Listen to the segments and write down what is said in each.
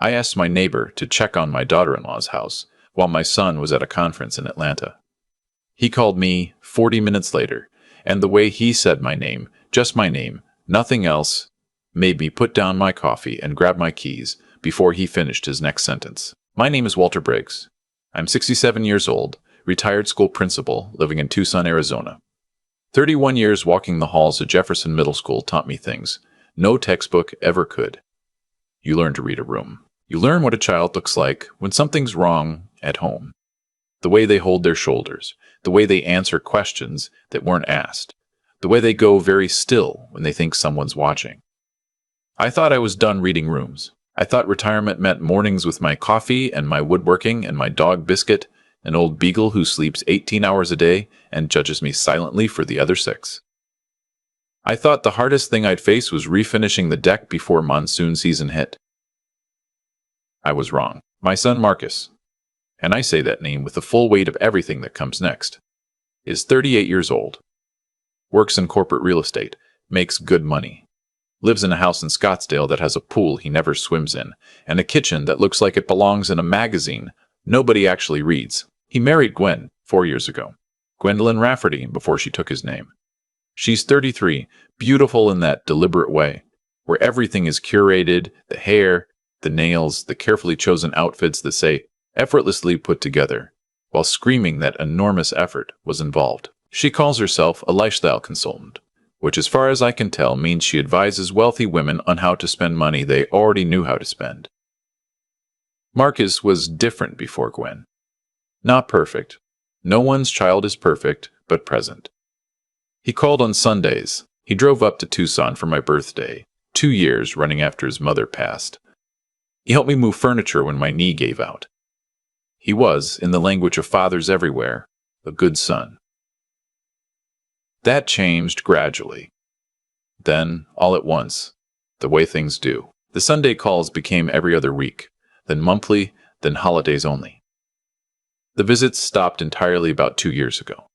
I asked my neighbor to check on my daughter-in-law's house while my son was at a conference in Atlanta. He called me 40 minutes later, and the way he said my name, just my name, nothing else, made me put down my coffee and grab my keys before he finished his next sentence. My name is Walter Briggs. I'm 67 years old, retired school principal, living in Tucson, Arizona. 31 years walking the halls of Jefferson Middle School taught me things no textbook ever could. You learn to read a room. You learn what a child looks like when something's wrong at home. The way they hold their shoulders, the way they answer questions that weren't asked, the way they go very still when they think someone's watching. I thought I was done reading rooms. I thought retirement meant mornings with my coffee and my woodworking and my dog Biscuit, an old beagle who sleeps 18 hours a day and judges me silently for the other 6. I thought the hardest thing I'd face was refinishing the deck before monsoon season hit. I was wrong. My son Marcus, and I say that name with the full weight of everything that comes next, is 38 years old, works in corporate real estate, makes good money, lives in a house in Scottsdale that has a pool he never swims in, and a kitchen that looks like it belongs in a magazine nobody actually reads. He married Gwen 4 years ago, Gwendolyn Rafferty, before she took his name. She's 33, beautiful in that deliberate way, where everything is curated, the hair, the nails, the carefully chosen outfits that say effortlessly put together, while screaming that enormous effort was involved. She calls herself a lifestyle consultant, which as far as I can tell means she advises wealthy women on how to spend money they already knew how to spend. Marcus was different before Gwen. Not perfect. No one's child is perfect, but present. He called on Sundays. He drove up to Tucson for my birthday, 2 years running after his mother passed. He helped me move furniture when my knee gave out. He was, in the language of fathers everywhere, a good son. That changed gradually. Then, all at once, the way things do. The Sunday calls became every other week, then monthly, then holidays only. The visits stopped entirely about 2 years ago.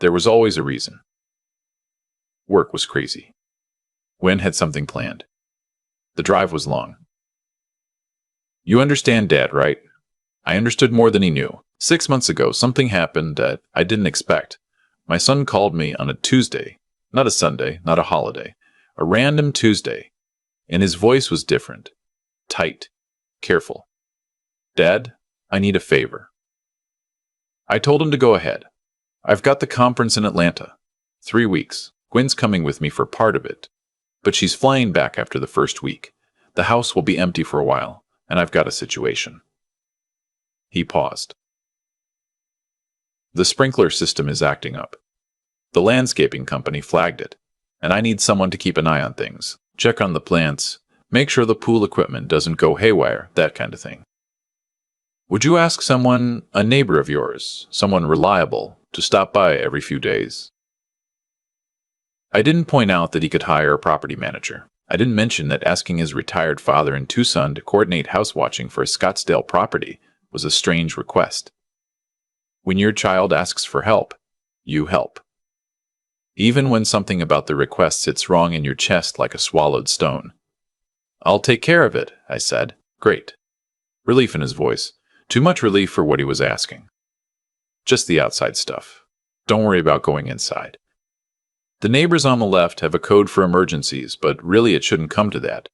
There was always a reason. Work was crazy. Gwen had something planned. The drive was long. You understand, Dad, right? I understood more than he knew. 6 months ago, something happened that I didn't expect. My son called me on a Tuesday, not a Sunday, not a holiday, a random Tuesday, and his voice was different, tight, careful. Dad, I need a favor. I told him to go ahead. I've got the conference in Atlanta. 3 weeks. Gwen's coming with me for part of it, but she's flying back after the first week. The house will be empty for a while, and I've got a situation. He paused. The sprinkler system is acting up. The landscaping company flagged it, and I need someone to keep an eye on things, check on the plants, make sure the pool equipment doesn't go haywire, that kind of thing. Would you ask someone, a neighbor of yours, someone reliable, to stop by every few days? I didn't point out that he could hire a property manager. I didn't mention that asking his retired father in Tucson to coordinate house watching for a Scottsdale property was a strange request. When your child asks for help, you help. Even when something about the request sits wrong in your chest like a swallowed stone. I'll take care of it, I said. Great. Relief in his voice. Too much relief for what he was asking. Just the outside stuff. Don't worry about going inside. The neighbors on the left have a code for emergencies, but really it shouldn't come to that.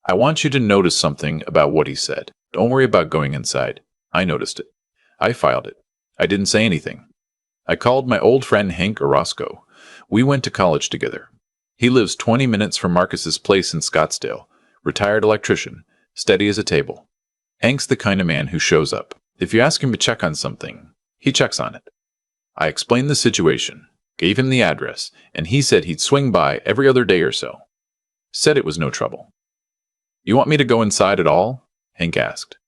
I want you to notice something about what he said. Don't worry about going inside. I noticed it. I filed it. I didn't say anything. I called my old friend Hank Orozco. We went to college together. He lives 20 minutes from Marcus's place in Scottsdale. Retired electrician. Steady as a table. Hank's the kind of man who shows up. If you ask him to check on something, he checks on it. I explained the situation, gave him the address, and he said he'd swing by every other day or so. Said it was no trouble. You want me to go inside at all? Hank asked.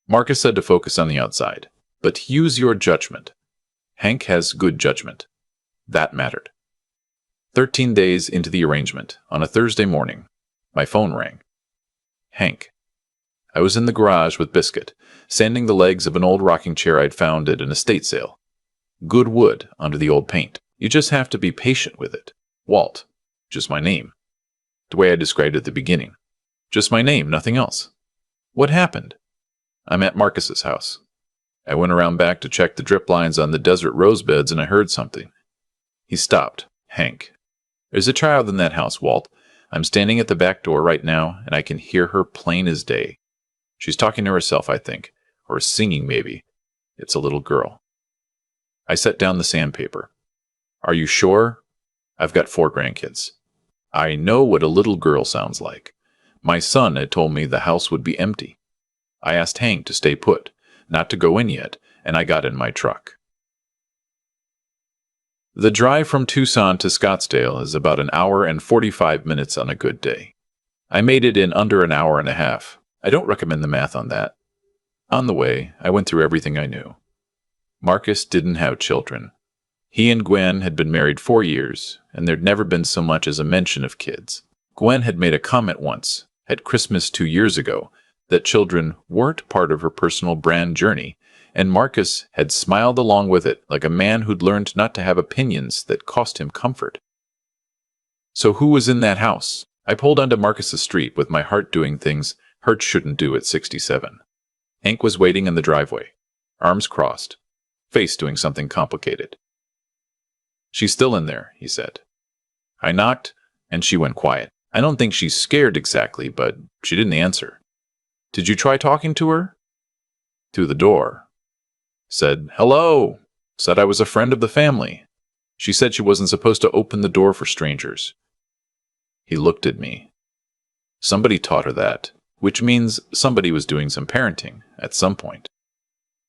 Marcus said to focus on the outside, but use your judgment. Hank has good judgment. That mattered. 13 days into the arrangement, on a Thursday morning, my phone rang. Hank. I was in the garage with Biscuit, sanding the legs of an old rocking chair I'd found at an estate sale. Good wood under the old paint. You just have to be patient with it. Walt. Just my name. The way I described it at the beginning. Just my name, nothing else. What happened? I'm at Marcus's house. I went around back to check the drip lines on the desert rose beds and I heard something. He stopped. Hank. There's a child in that house, Walt. I'm standing at the back door right now and I can hear her plain as day. She's talking to herself, I think. Or singing, maybe. It's a little girl. I set down the sandpaper. Are you sure? I've got 4 grandkids. I know what a little girl sounds like. My son had told me the house would be empty. I asked Hank to stay put, not to go in yet, and I got in my truck. The drive from Tucson to Scottsdale is about an hour and 45 minutes on a good day. I made it in under an hour and a half. I don't recommend the math on that. On the way, I went through everything I knew. Marcus didn't have children. He and Gwen had been married 4 years, and there'd never been so much as a mention of kids. Gwen had made a comment once, at Christmas 2 years ago, that children weren't part of her personal brand journey, and Marcus had smiled along with it like a man who'd learned not to have opinions that cost him comfort. So who was in that house? I pulled onto Marcus's street with my heart doing things heart shouldn't do at 67. Hank was waiting in the driveway, arms crossed, face doing something complicated. She's still in there, he said. I knocked, and she went quiet. I don't think she's scared exactly, but she didn't answer. Did you try talking to her? Through the door. Said, hello. Said I was a friend of the family. She said she wasn't supposed to open the door for strangers. He looked at me. Somebody taught her that, which means somebody was doing some parenting at some point.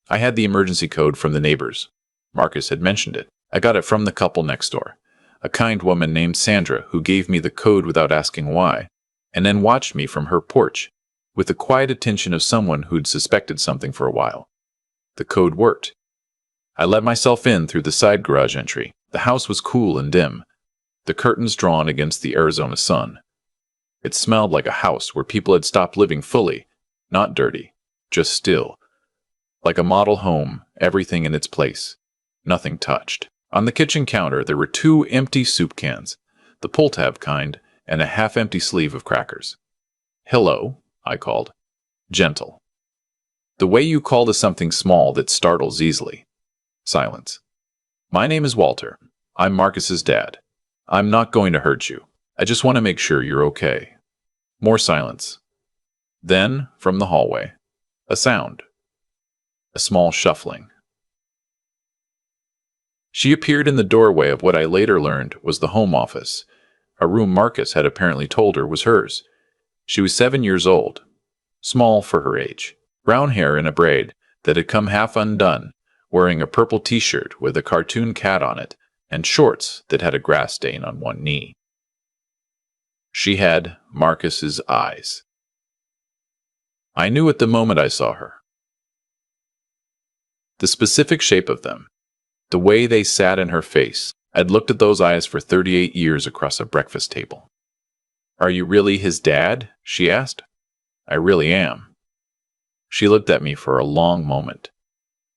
I had the emergency code from the neighbors. Marcus had mentioned it. I got it from the couple next door, a kind woman named Sandra who gave me the code without asking why, and then watched me from her porch, with the quiet attention of someone who'd suspected something for a while. The code worked. I let myself in through the side garage entry. The house was cool and dim, the curtains drawn against the Arizona sun. It smelled like a house where people had stopped living fully, not dirty, just still. Like a model home, everything in its place, nothing touched. On the kitchen counter, there were 2 empty soup cans, the pull-tab kind, and a half-empty sleeve of crackers. Hello, I called. Gentle. The way you call to something small that startles easily. Silence. My name is Walter. I'm Marcus's dad. I'm not going to hurt you. I just want to make sure you're okay. More silence. Then, from the hallway, a sound. A small shuffling. She appeared in the doorway of what I later learned was the home office, a room Marcus had apparently told her was hers. She was 7 years old, small for her age, brown hair in a braid that had come half undone, wearing a purple t-shirt with a cartoon cat on it, and shorts that had a grass stain on one knee. She had Marcus's eyes. I knew at the moment I saw her. The specific shape of them, the way they sat in her face. I'd looked at those eyes for 38 years across a breakfast table. Are you really his dad? She asked. I really am. She looked at me for a long moment.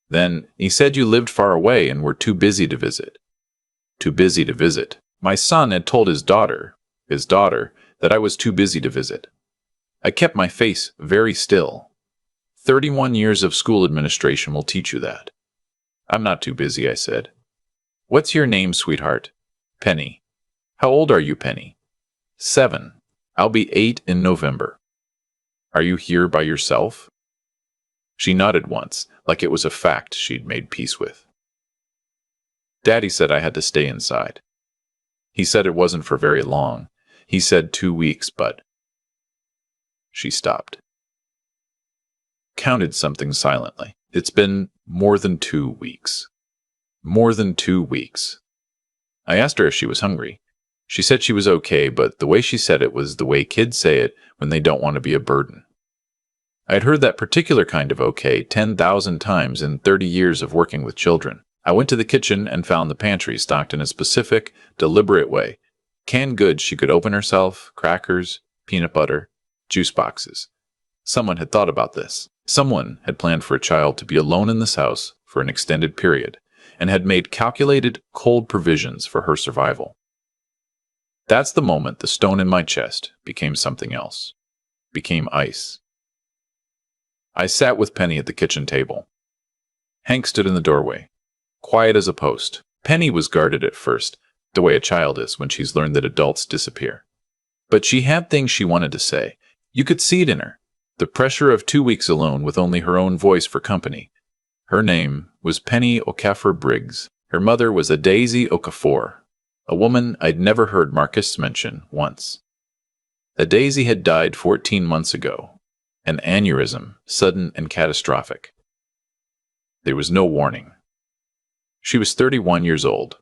Then, he said you lived far away and were too busy to visit. Too busy to visit. My son had told his daughter, that I was too busy to visit. I kept my face very still. 31 years of school administration will teach you that. I'm not too busy, I said. What's your name, sweetheart? Penny. How old are you, Penny? 7. I'll be 8 in November. Are you here by yourself? She nodded once, like it was a fact she'd made peace with. Daddy said I had to stay inside. He said it wasn't for very long. He said 2 weeks, but... She stopped. Counted something silently. It's been more than 2 weeks. More than 2 weeks. I asked her if she was hungry. She said she was okay, but the way she said it was the way kids say it when they don't want to be a burden. I had heard that particular kind of okay 10,000 times in 30 years of working with children. I went to the kitchen and found the pantry stocked in a specific, deliberate way. Canned goods she could open herself, crackers, peanut butter, juice boxes. Someone had thought about this. Someone had planned for a child to be alone in this house for an extended period, and had made calculated, cold provisions for her survival. That's the moment the stone in my chest became something else. became ice. I sat with Penny at the kitchen table. Hank stood in the doorway, quiet as a post. Penny was guarded at first, the way a child is when she's learned that adults disappear. But she had things she wanted to say. You could see it in her. The pressure of 2 weeks alone with only her own voice for company. Her name was Penny Okafor Briggs. Her mother was a Daisy Okafor, a woman I'd never heard Marcus mention once. A Daisy had died 14 months ago. An aneurysm, sudden and catastrophic. There was no warning. She was 31 years old.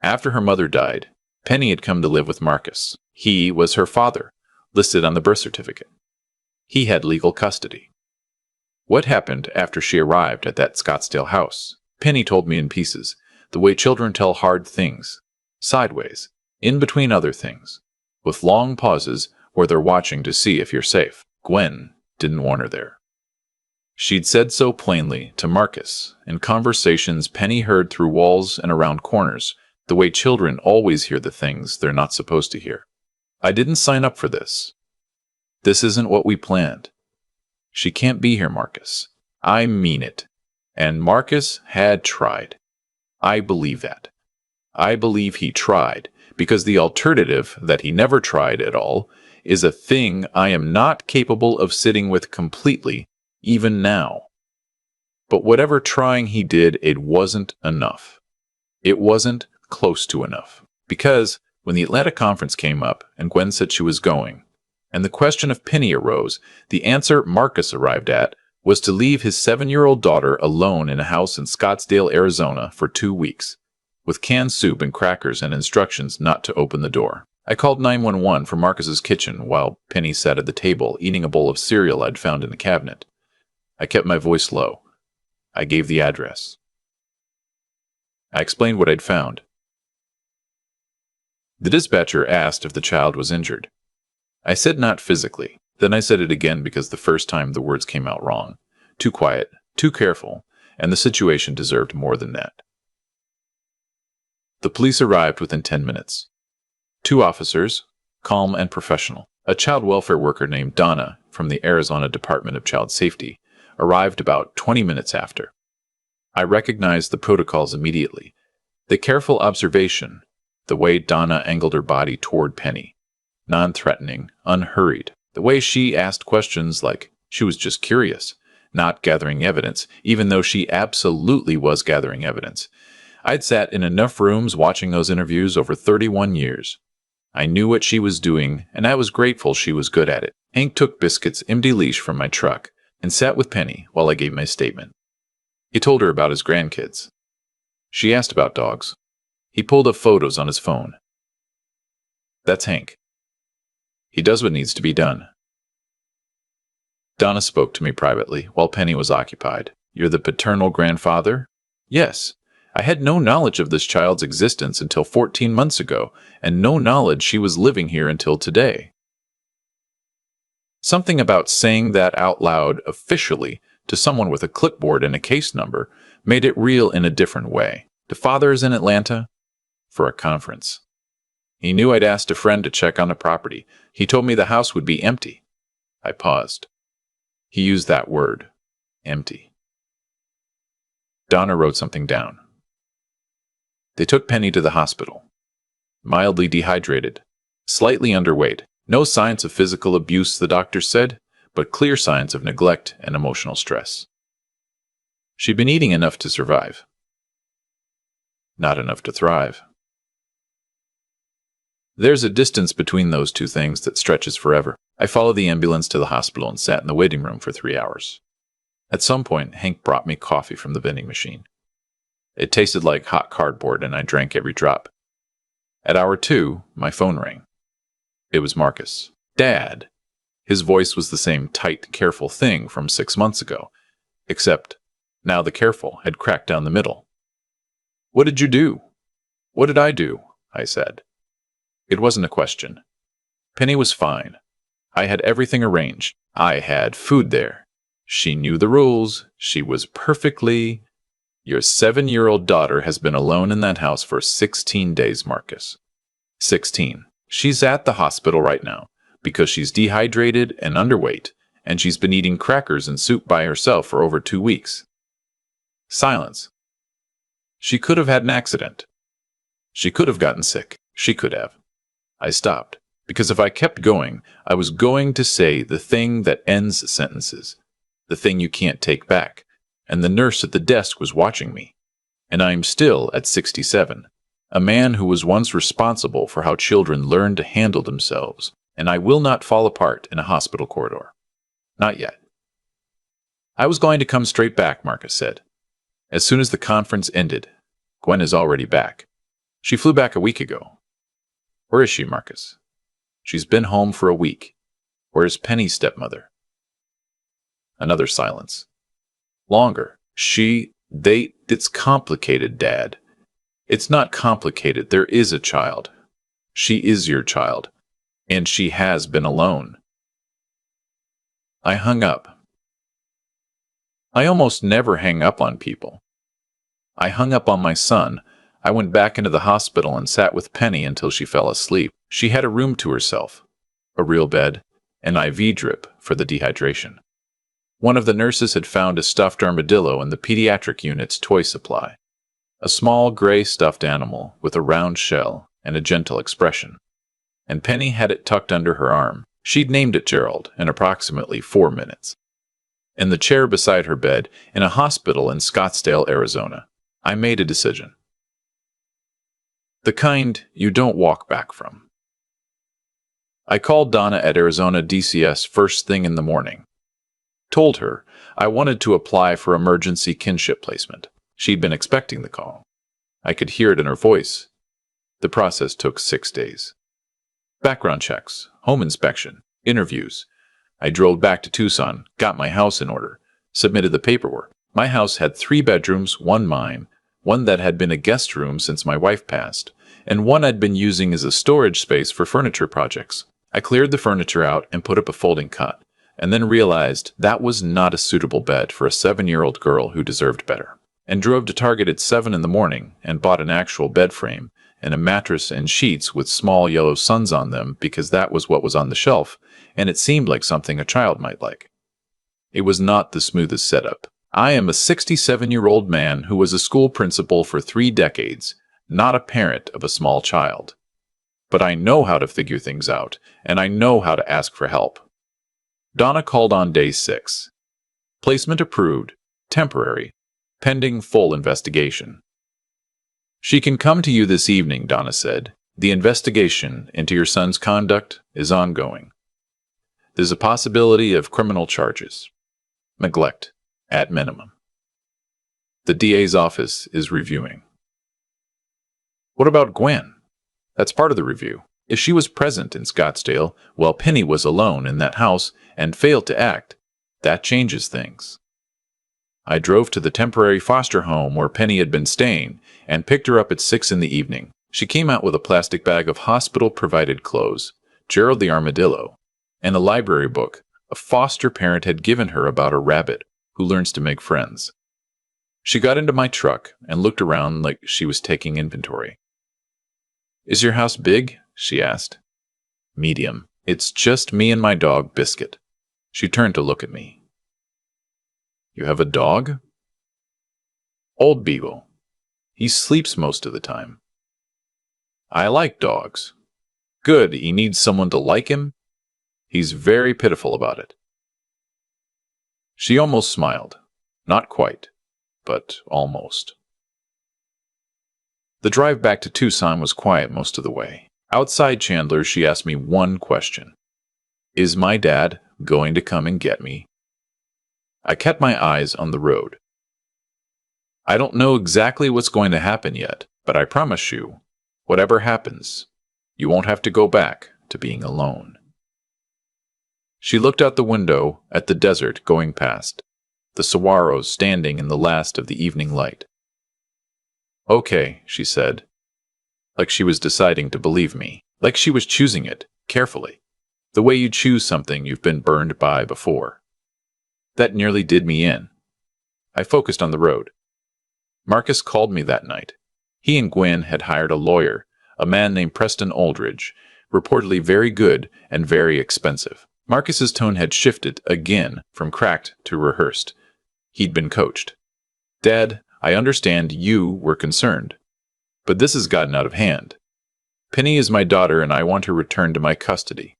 After her mother died, Penny had come to live with Marcus. He was her father, listed on the birth certificate. He had legal custody. What happened after she arrived at that Scottsdale house? Penny told me in pieces, the way children tell hard things, sideways, in between other things, with long pauses where they're watching to see if you're safe. Gwen didn't want her there. She'd said so plainly to Marcus in conversations Penny heard through walls and around corners, the way children always hear the things they're not supposed to hear. I didn't sign up for this. This isn't what we planned. She can't be here, Marcus. I mean it. And Marcus had tried. I believe that. I believe he tried, because the alternative, that he never tried at all, is a thing I am not capable of sitting with completely, even now. But whatever trying he did, it wasn't enough. It wasn't close to enough. Because when the Atlanta conference came up and Gwen said she was going, and the question of Penny arose, the answer Marcus arrived at was to leave his 7-year-old daughter alone in a house in Scottsdale, Arizona for 2 weeks, with canned soup and crackers and instructions not to open the door. I called 911 from Marcus's kitchen while Penny sat at the table eating a bowl of cereal I'd found in the cabinet. I kept my voice low. I gave the address. I explained what I'd found. The dispatcher asked if the child was injured. I said not physically. Then I said it again because the first time the words came out wrong. Too quiet, too careful, and the situation deserved more than that. The police arrived within 10 minutes. 2 officers, calm and professional. A child welfare worker named Donna from the Arizona Department of Child Safety arrived about 20 minutes after. I recognized the protocols immediately. The careful observation, the way Donna angled her body toward Penny. Non-threatening, unhurried. The way she asked questions like she was just curious, not gathering evidence, even though she absolutely was gathering evidence. I'd sat in enough rooms watching those interviews over 31 years. I knew what she was doing, and I was grateful she was good at it. Hank took Biscuit's empty leash from my truck and sat with Penny while I gave my statement. He told her about his grandkids. She asked about dogs. He pulled up photos on his phone. That's Hank. He does what needs to be done. Donna spoke to me privately while Penny was occupied. You're the paternal grandfather? Yes. I had no knowledge of this child's existence until 14 months ago, and no knowledge she was living here until today. Something about saying that out loud officially to someone with a clipboard and a case number made it real in a different way. The father is in Atlanta for a conference. He knew I'd asked a friend to check on the property. He told me the house would be empty. I paused. He used that word, empty. Donna wrote something down. They took Penny to the hospital. Mildly dehydrated, slightly underweight. No signs of physical abuse, the doctor said, but clear signs of neglect and emotional stress. She'd been eating enough to survive. Not enough to thrive. There's a distance between those two things that stretches forever. I followed the ambulance to the hospital and sat in the waiting room for 3 hours. At some point, Hank brought me coffee from the vending machine. It tasted like hot cardboard, and I drank every drop. At hour 2, my phone rang. It was Marcus. Dad! His voice was the same tight, careful thing from 6 months ago, except now the careful had cracked down the middle. What did you do? What did I do? I said. It wasn't a question. Penny was fine. I had everything arranged. I had food there. She knew the rules. She was perfectly... Your 7-year-old daughter has been alone in that house for 16 days, Marcus. 16. She's at the hospital right now, because she's dehydrated and underweight, and she's been eating crackers and soup by herself for over 2 weeks. Silence. She could have had an accident. She could have gotten sick. She could have. I stopped, because if I kept going, I was going to say the thing that ends sentences, the thing you can't take back, and the nurse at the desk was watching me. And I am still at 67, a man who was once responsible for how children learn to handle themselves, and I will not fall apart in a hospital corridor. Not yet. I was going to come straight back, Marcus said. As soon as the conference ended. Gwen is already back. She flew back a week ago. Where is she, Marcus? She's been home for a week. Where's Penny's stepmother? Another silence. Longer. It's complicated, Dad. It's not complicated. There is a child. She is your child. And she has been alone. I hung up. I almost never hang up on people. I hung up on my son. I went back into the hospital and sat with Penny until she fell asleep. She had a room to herself, a real bed, an IV drip for the dehydration. One of the nurses had found a stuffed armadillo in the pediatric unit's toy supply, a small gray stuffed animal with a round shell and a gentle expression. And Penny had it tucked under her arm. She'd named it Gerald in approximately 4 minutes. In the chair beside her bed, in a hospital in Scottsdale, Arizona, I made a decision. The kind you don't walk back from. I called Donna at Arizona DCS first thing in the morning. Told her I wanted to apply for emergency kinship placement. She'd been expecting the call. I could hear it in her voice. The process took 6 days. Background checks, home inspection, interviews. I drove back to Tucson, got my house in order, submitted the paperwork. My house had 3 bedrooms, 1 mine, one that had been a guest room since my wife passed, and one I'd been using as a storage space for furniture projects. I cleared the furniture out and put up a folding cot, and then realized that was not a suitable bed for a 7-year-old girl who deserved better, and drove to Target at 7 in the morning and bought an actual bed frame and a mattress and sheets with small yellow suns on them because that was what was on the shelf, and it seemed like something a child might like. It was not the smoothest setup. I am a 67-year-old man who was a school principal for 3 decades, not a parent of a small child. But I know how to figure things out, and I know how to ask for help. Donna called on day 6. Placement approved, temporary, pending full investigation. She can come to you this evening, Donna said. The investigation into your son's conduct is ongoing. There's a possibility of criminal charges. Neglect, at minimum. The DA's office is reviewing. What about Gwen? That's part of the review. If she was present in Scottsdale while Penny was alone in that house and failed to act, that changes things. I drove to the temporary foster home where Penny had been staying and picked her up at 6 in the evening. She came out with a plastic bag of hospital-provided clothes, Gerald the armadillo, and a library book a foster parent had given her about a rabbit who learns to make friends. She got into my truck and looked around like she was taking inventory. Is your house big? She asked. Medium. It's just me and my dog, Biscuit. She turned to look at me. You have a dog? Old Beagle. He sleeps most of the time. I like dogs. Good, he needs someone to like him? He's very pitiful about it. She almost smiled. Not quite, but almost. The drive back to Tucson was quiet most of the way. Outside Chandler, she asked me one question. Is my dad going to come and get me? I kept my eyes on the road. I don't know exactly what's going to happen yet, but I promise you, whatever happens, you won't have to go back to being alone. She looked out the window at the desert going past, the saguaros standing in the last of the evening light. Okay, she said, like she was deciding to believe me, like she was choosing it, carefully, the way you choose something you've been burned by before. That nearly did me in. I focused on the road. Marcus called me that night. He and Gwen had hired a lawyer, a man named Preston Aldridge, reportedly very good and very expensive. Marcus's tone had shifted again from cracked to rehearsed. He'd been coached. Dad, I understand you were concerned, but this has gotten out of hand. Penny is my daughter and I want her returned to my custody.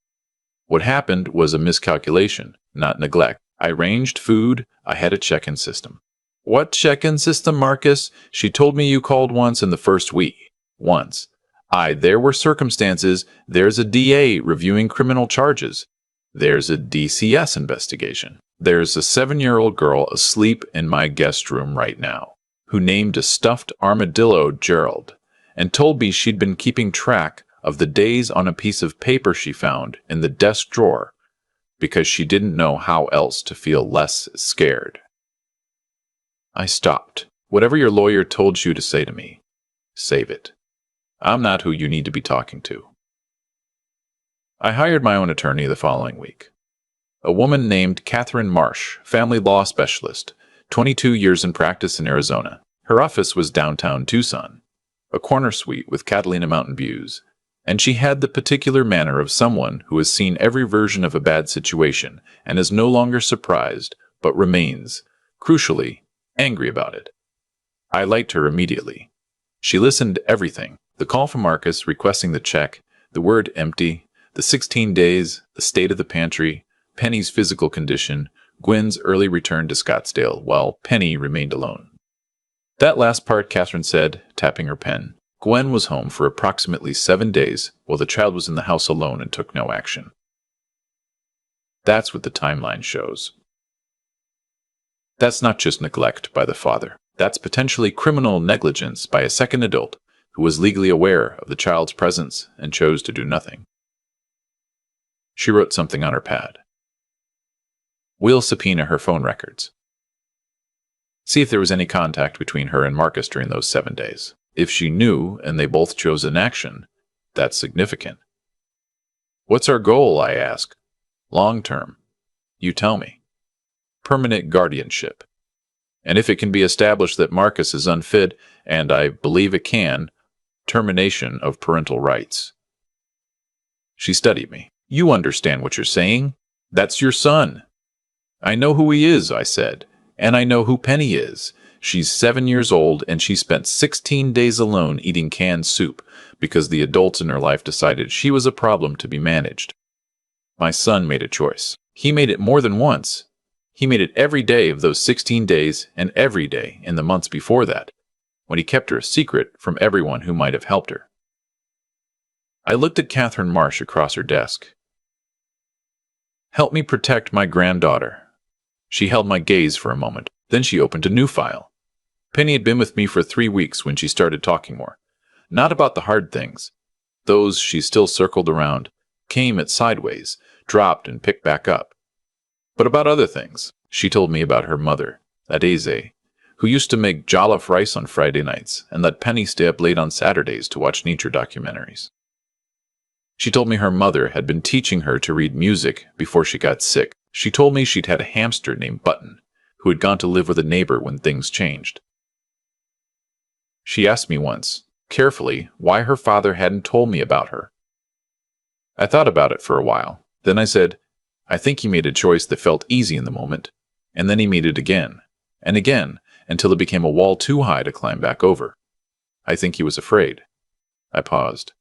What happened was a miscalculation, not neglect. I arranged food, I had a check-in system. What check-in system, Marcus? She told me you called once in the first week. Once. There were circumstances. There's a DA reviewing criminal charges. There's a DCS investigation. There's a 7-year-old girl asleep in my guest room right now, who named a stuffed armadillo Gerald, and told me she'd been keeping track of the days on a piece of paper she found in the desk drawer, because she didn't know how else to feel less scared. I stopped. Whatever your lawyer told you to say to me, save it. I'm not who you need to be talking to. I hired my own attorney the following week. A woman named Catherine Marsh, family law specialist, 22 years in practice in Arizona. Her office was downtown Tucson, a corner suite with Catalina mountain views, and she had the particular manner of someone who has seen every version of a bad situation and is no longer surprised, but remains, crucially, angry about it. I liked her immediately. She listened to everything: the call from Marcus requesting the check, the word empty, the 16 days, the state of the pantry, Penny's physical condition, Gwen's early return to Scottsdale while Penny remained alone. That last part, Catherine said, tapping her pen. Gwen was home for approximately 7 days while the child was in the house alone and took no action. That's what the timeline shows. That's not just neglect by the father. That's potentially criminal negligence by a second adult who was legally aware of the child's presence and chose to do nothing. She wrote something on her pad. We'll subpoena her phone records. See if there was any contact between her and Marcus during those 7 days. If she knew and they both chose inaction, that's significant. What's our goal, I ask? Long term. You tell me. Permanent guardianship. And if it can be established that Marcus is unfit, and I believe it can, termination of parental rights. She studied me. You understand what you're saying? That's your son. I know who he is, I said, and I know who Penny is. She's 7 years old, and she spent 16 days alone eating canned soup because the adults in her life decided she was a problem to be managed. My son made a choice. He made it more than once. He made it every day of those 16 days and every day in the months before that, when he kept her a secret from everyone who might have helped her. I looked at Catherine Marsh across her desk. Help me protect my granddaughter. She held my gaze for a moment. Then she opened a new file. Penny had been with me for 3 weeks when she started talking more. Not about the hard things. Those she still circled around, came at sideways, dropped and picked back up. But about other things. She told me about her mother, Adeze, who used to make jollof rice on Friday nights and let Penny stay up late on Saturdays to watch nature documentaries. She told me her mother had been teaching her to read music before she got sick. She told me she'd had a hamster named Button, who had gone to live with a neighbor when things changed. She asked me once, carefully, why her father hadn't told me about her. I thought about it for a while. Then I said, I think he made a choice that felt easy in the moment, and then he made it again, and again, until it became a wall too high to climb back over. I think he was afraid. I paused.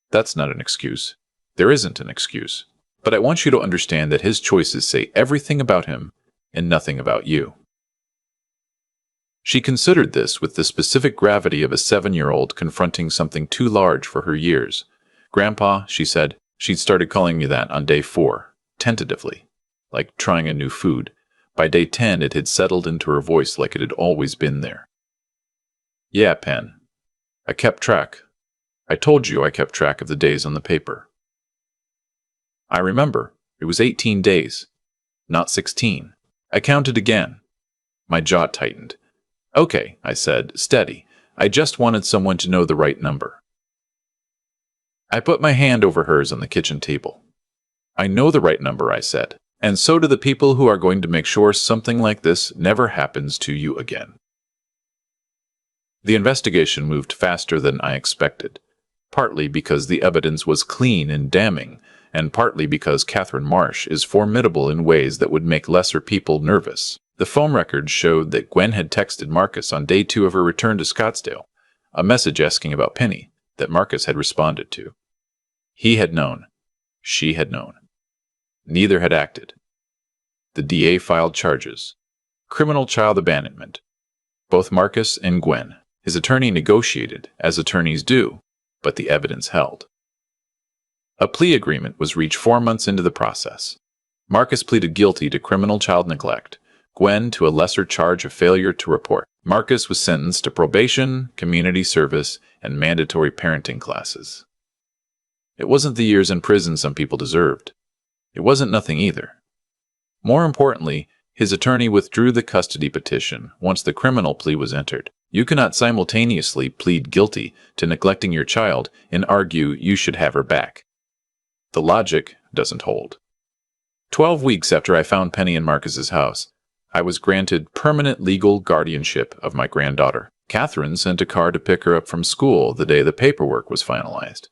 That's not an excuse. There isn't an excuse. But I want you to understand that his choices say everything about him and nothing about you. She considered this with the specific gravity of a 7-year-old confronting something too large for her years. Grandpa, she said, she'd started calling me that on day 4, tentatively, like trying a new food. By day 10, it had settled into her voice like it had always been there. Yeah, Pen. I kept track. I told you I kept track of the days on the paper. I remember. It was 18 days, not 16. I counted again. My jaw tightened. Okay, I said, steady. I just wanted someone to know the right number. I put my hand over hers on the kitchen table. I know the right number, I said, and so do the people who are going to make sure something like this never happens to you again. The investigation moved faster than I expected. partly because the evidence was clean and damning, and partly because Catherine Marsh is formidable in ways that would make lesser people nervous. The phone records showed that Gwen had texted Marcus on day 2 of her return to Scottsdale, a message asking about Penny that Marcus had responded to. He had known. She had known. Neither had acted. The DA filed charges. Criminal child abandonment. Both Marcus and Gwen. His attorney negotiated, as attorneys do, but the evidence held. A plea agreement was reached 4 months into the process. Marcus pleaded guilty to criminal child neglect, Gwen to a lesser charge of failure to report. Marcus was sentenced to probation, community service, and mandatory parenting classes. It wasn't the years in prison some people deserved. It wasn't nothing either. More importantly, his attorney withdrew the custody petition once the criminal plea was entered. You cannot simultaneously plead guilty to neglecting your child and argue you should have her back. The logic doesn't hold. 12 weeks after I found Penny in Marcus's house, I was granted permanent legal guardianship of my granddaughter. Catherine sent a car to pick her up from school the day the paperwork was finalized.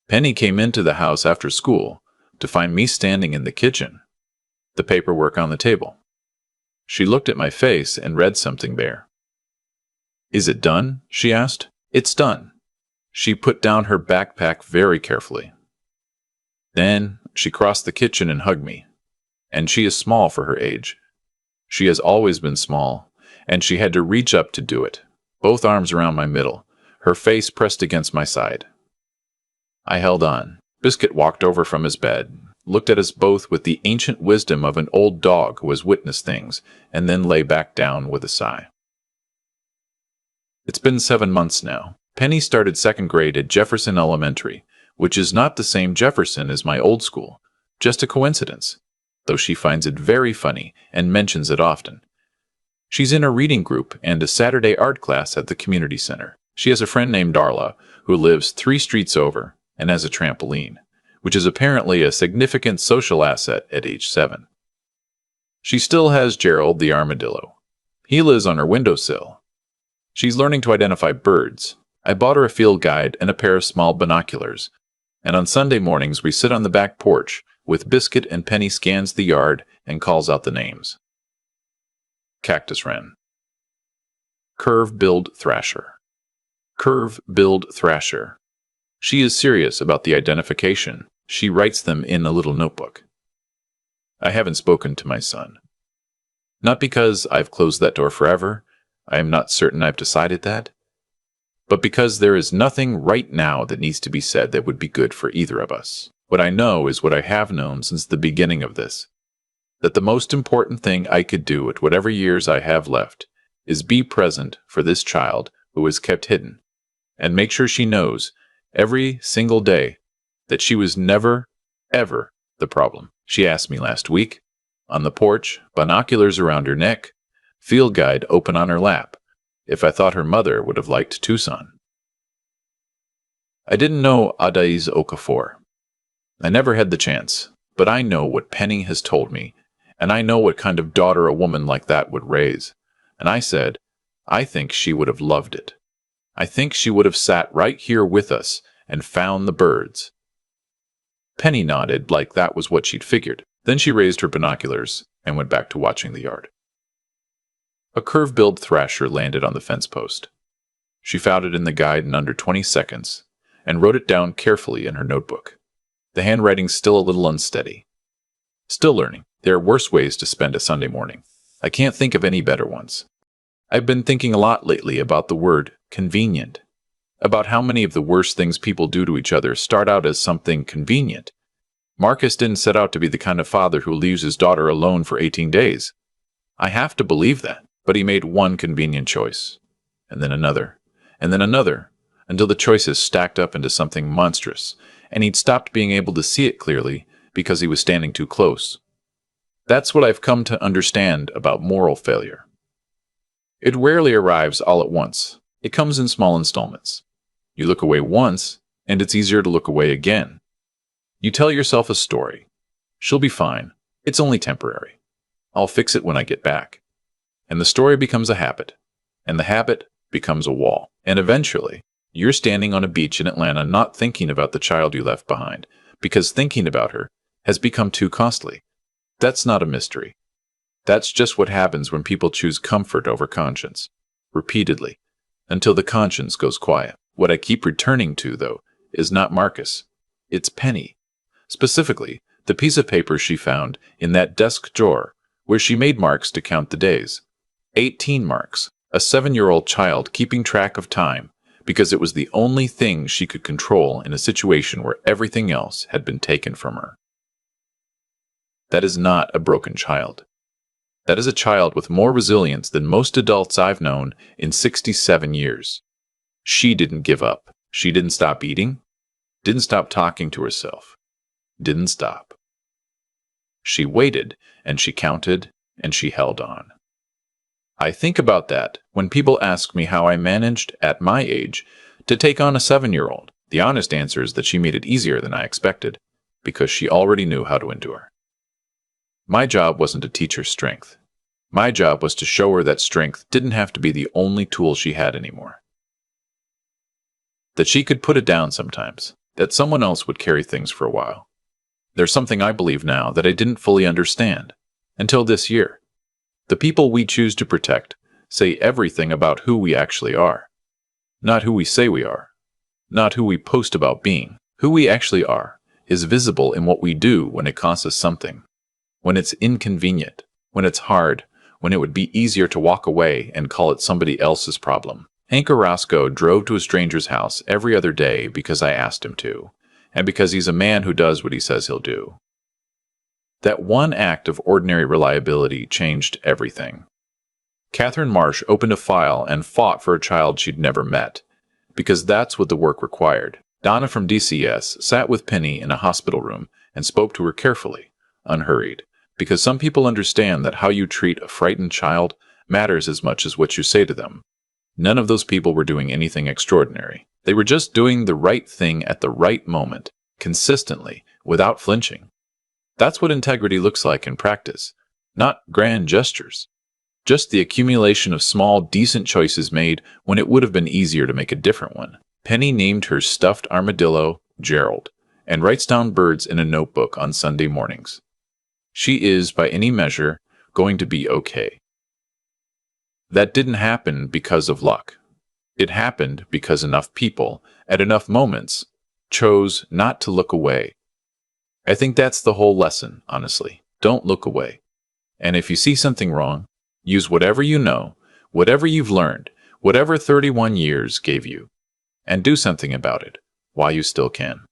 Penny came into the house after school to find me standing in the kitchen, the paperwork on the table. She looked at my face and read something there. "Is it done?" she asked. "It's done." She put down her backpack very carefully. Then she crossed the kitchen and hugged me. And she is small for her age. She has always been small, and she had to reach up to do it, both arms around my middle, her face pressed against my side. I held on. Biscuit walked over from his bed, looked at us both with the ancient wisdom of an old dog who has witnessed things, and then lay back down with a sigh. It's been 7 months now. Penny started 2nd grade at Jefferson Elementary, which is not the same Jefferson as my old school, just a coincidence, though she finds it very funny and mentions it often. She's in a reading group and a Saturday art class at the community center. She has a friend named Darla, who lives 3 streets over and has a trampoline, which is apparently a significant social asset at age 7. She still has Gerald the armadillo. He lives on her windowsill. She's learning to identify birds. I bought her a field guide and a pair of small binoculars, and on Sunday mornings we sit on the back porch with Biscuit, and Penny scans the yard and calls out the names. Cactus wren. Curve-billed thrasher. Curve-billed thrasher. She is serious about the identification. She writes them in a little notebook. I haven't spoken to my son. Not because I've closed that door forever. I am not certain I've decided that. But because there is nothing right now that needs to be said that would be good for either of us. What I know is what I have known since the beginning of this, that the most important thing I could do at whatever years I have left is be present for this child who is kept hidden, and make sure she knows every single day that she was never, ever the problem. She asked me last week, on the porch, binoculars around her neck, field guide open on her lap, if I thought her mother would have liked Tucson. I didn't know Adaiz Okafor. I never had the chance, but I know what Penny has told me, and I know what kind of daughter a woman like that would raise. And I said, I think she would have loved it. I think she would have sat right here with us and found the birds. Penny nodded like that was what she'd figured. Then she raised her binoculars and went back to watching the yard. A curve-billed thrasher landed on the fence post. She found it in the guide in under 20 seconds and wrote it down carefully in her notebook. The handwriting's still a little unsteady. Still learning. There are worse ways to spend a Sunday morning. I can't think of any better ones. I've been thinking a lot lately about the word convenient, about how many of the worst things people do to each other start out as something convenient. Marcus didn't set out to be the kind of father who leaves his daughter alone for 18 days. I have to believe that, but he made one convenient choice, and then another, until the choices stacked up into something monstrous, and he'd stopped being able to see it clearly because he was standing too close. That's what I've come to understand about moral failure. It rarely arrives all at once. It comes in small installments. You look away once, and it's easier to look away again. You tell yourself a story. She'll be fine. It's only temporary. I'll fix it when I get back. And the story becomes a habit, and the habit becomes a wall. And eventually, You're standing on a beach in Atlanta not thinking about the child you left behind, because thinking about her has become too costly. That's not a mystery. That's just what happens when people choose comfort over conscience, repeatedly, until the conscience goes quiet. What I keep returning to, though, is not Marcus. It's Penny. Specifically, the piece of paper she found in that desk drawer where she made marks to count the days. 18 marks, a 7-year-old child keeping track of time, because it was the only thing she could control in a situation where everything else had been taken from her. That is not a broken child. That is a child with more resilience than most adults I've known in 67 years. She didn't give up. She didn't stop eating, didn't stop talking to herself, didn't stop. She waited, and she counted, and she held on. I think about that when people ask me how I managed, at my age, to take on a 7-year-old. The honest answer is that she made it easier than I expected, because she already knew how to endure. My job wasn't to teach her strength. My job was to show her that strength didn't have to be the only tool she had anymore. That she could put it down sometimes, that someone else would carry things for a while. There's something I believe now that I didn't fully understand, until this year. The people we choose to protect say everything about who we actually are. Not who we say we are. Not who we post about being. Who we actually are is visible in what we do when it costs us something. When it's inconvenient. When it's hard. When it would be easier to walk away and call it somebody else's problem. Hank Orozco drove to a stranger's house every other day because I asked him to, and because he's a man who does what he says he'll do. That one act of ordinary reliability changed everything. Catherine Marsh opened a file and fought for a child she'd never met, because that's what the work required. Donna from DCS sat with Penny in a hospital room and spoke to her carefully, unhurried, because some people understand that how you treat a frightened child matters as much as what you say to them. None of those people were doing anything extraordinary. They were just doing the right thing at the right moment, consistently, without flinching. That's what integrity looks like in practice, not grand gestures. Just the accumulation of small, decent choices made when it would have been easier to make a different one. Penny named her stuffed armadillo Gerald, and writes down birds in a notebook on Sunday mornings. She is, by any measure, going to be okay. That didn't happen because of luck. It happened because enough people, at enough moments, chose not to look away. I think that's the whole lesson, honestly. Don't look away. And if you see something wrong, use whatever you know, whatever you've learned, whatever 31 years gave you, and do something about it while you still can.